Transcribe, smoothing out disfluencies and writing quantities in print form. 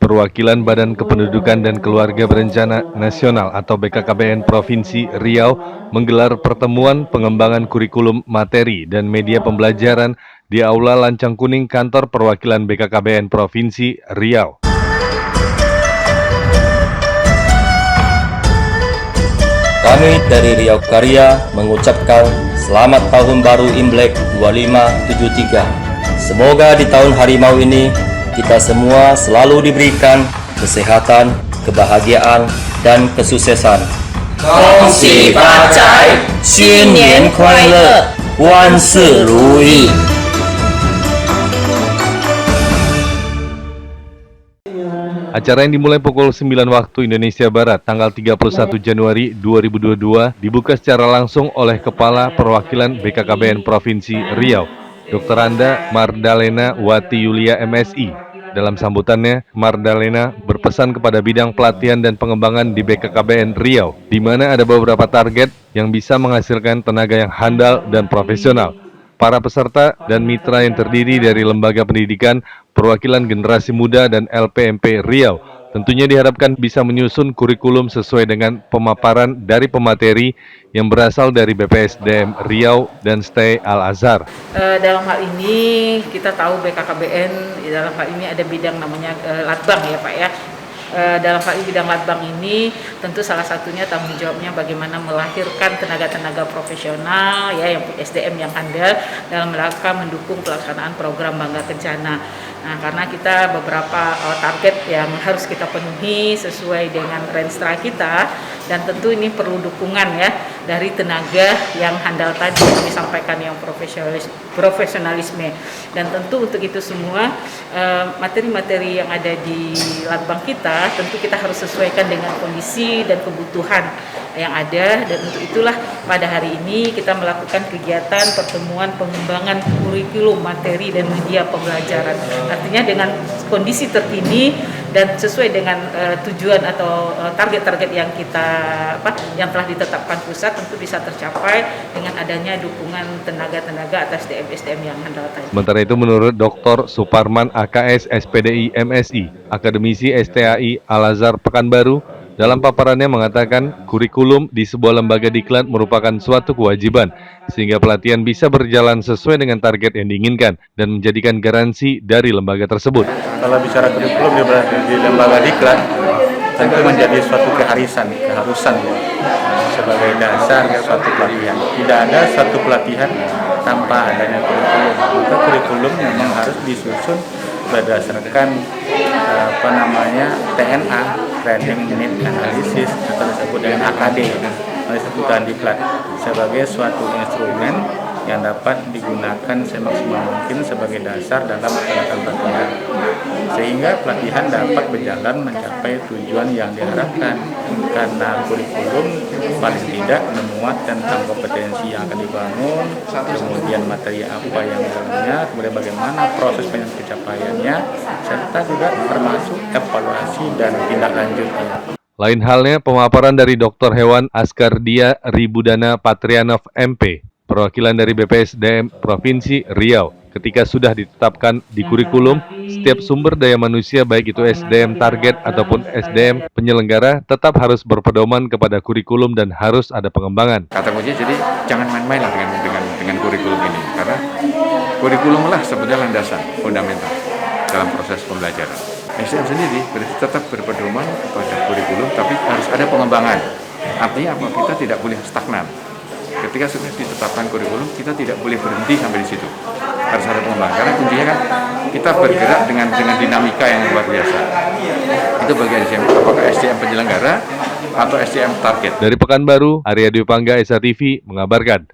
Perwakilan Badan Kependudukan dan Keluarga Berencana Nasional atau BKKBN Provinsi Riau menggelar pertemuan pengembangan kurikulum materi dan media pembelajaran di Aula Lancang Kuning Kantor Perwakilan BKKBN Provinsi Riau. Kami dari Riau Karya mengucapkan selamat tahun baru Imlek 2573. Semoga di tahun harimau ini kita semua selalu diberikan kesehatan, kebahagiaan, dan kesuksesan. 恭喜发财，新年快乐，万事如意。 Acara yang dimulai pukul 9 waktu Indonesia Barat tanggal 31 Januari 2022 dibuka secara langsung oleh Kepala Perwakilan BKKBN Provinsi Riau, Dr. Anda Mardalena Wati Yulia MSI. Dalam sambutannya, Mardalena berpesan kepada bidang pelatihan dan pengembangan di BKKBN Riau, di mana ada beberapa target yang bisa menghasilkan tenaga yang handal dan profesional. Para peserta dan mitra yang terdiri dari lembaga pendidikan, perwakilan generasi muda, dan LPMP Riau tentunya diharapkan bisa menyusun kurikulum sesuai dengan pemaparan dari pemateri yang berasal dari BPSDM Riau dan STE Al-Azhar. Dalam hal ini kita tahu BKKBN, dalam hal ini ada bidang namanya Latbang ya Pak ya. Dalam hal ini bidang Latbang ini tentu salah satunya tanggung jawabnya bagaimana melahirkan tenaga-tenaga profesional ya yang SDM yang handal dalam rangka mendukung pelaksanaan program Bangga Kencana. Nah, karena kita beberapa target yang harus kita penuhi sesuai dengan renstra kita, dan tentu ini perlu dukungan ya dari tenaga yang handal tadi yang disampaikan, yang profesionalisme. Dan tentu untuk itu semua materi-materi yang ada di Latbang kita tentu kita harus sesuaikan dengan kondisi dan kebutuhan yang ada, dan untuk itulah pada hari ini kita melakukan kegiatan pertemuan pengembangan kurikulum materi dan media pembelajaran. Artinya dengan kondisi terkini dan sesuai dengan tujuan atau target-target yang yang telah ditetapkan pusat tentu bisa tercapai dengan adanya dukungan tenaga-tenaga atas SDM yang handal tadi. Sementara itu menurut Dr. Suparman AKS SPDI MSI, Akademisi STAI Al-Azhar Pekanbaru, dalam paparannya mengatakan kurikulum di sebuah lembaga diklat merupakan suatu kewajiban, sehingga pelatihan bisa berjalan sesuai dengan target yang diinginkan dan menjadikan garansi dari lembaga tersebut. Kalau bicara kurikulum di lembaga diklat, tentu menjadi suatu keharusan sebagai dasar suatu pelatihan. Tidak ada satu pelatihan tanpa adanya kurikulum. Maka kurikulum memang harus disusun berdasarkan TNA, Training Need Analysis, atau disebut dengan AKD, disebutkan diklat, sebagai suatu instrumen yang dapat digunakan semaksimal mungkin sebagai dasar dalam melaksanakan pelatihan, sehingga pelatihan dapat berjalan mencapai tujuan yang diharapkan, karena kurikulum paling tidak memuat tentang kompetensi yang akan dibangun, kemudian materi apa yang dalamnya, kemudian bagaimana proses pencapaiannya, serta juga termasuk evaluasi dan tindak lanjutnya. Lain halnya pemaparan dari Dr. Hewan Askardia Ribudana Patrianov MP, perwakilan dari BPSDM Provinsi Riau. Ketika sudah ditetapkan di kurikulum, setiap sumber daya manusia baik itu SDM target ataupun SDM penyelenggara tetap harus berpedoman kepada kurikulum dan harus ada pengembangan. Kata kuncinya jadi jangan main-main lah dengan kurikulum ini, karena kurikulum lah sebenarnya landasan fundamental dalam proses pembelajaran. SDM sendiri tetap berpedoman kepada kurikulum, tapi harus ada pengembangan. Artinya apa? Kita tidak boleh stagnan. Ketika sudah ditetapkan kurikulum, kita tidak boleh berhenti sampai di situ. Harus ada pengembangan, karena kuncinya kan kita bergerak dengan dinamika yang luar biasa. Itu bagian SDM, apakah SDM penyelenggara atau SDM target. Dari Pekanbaru, Arya Dwi Pangga, SRTV mengabarkan.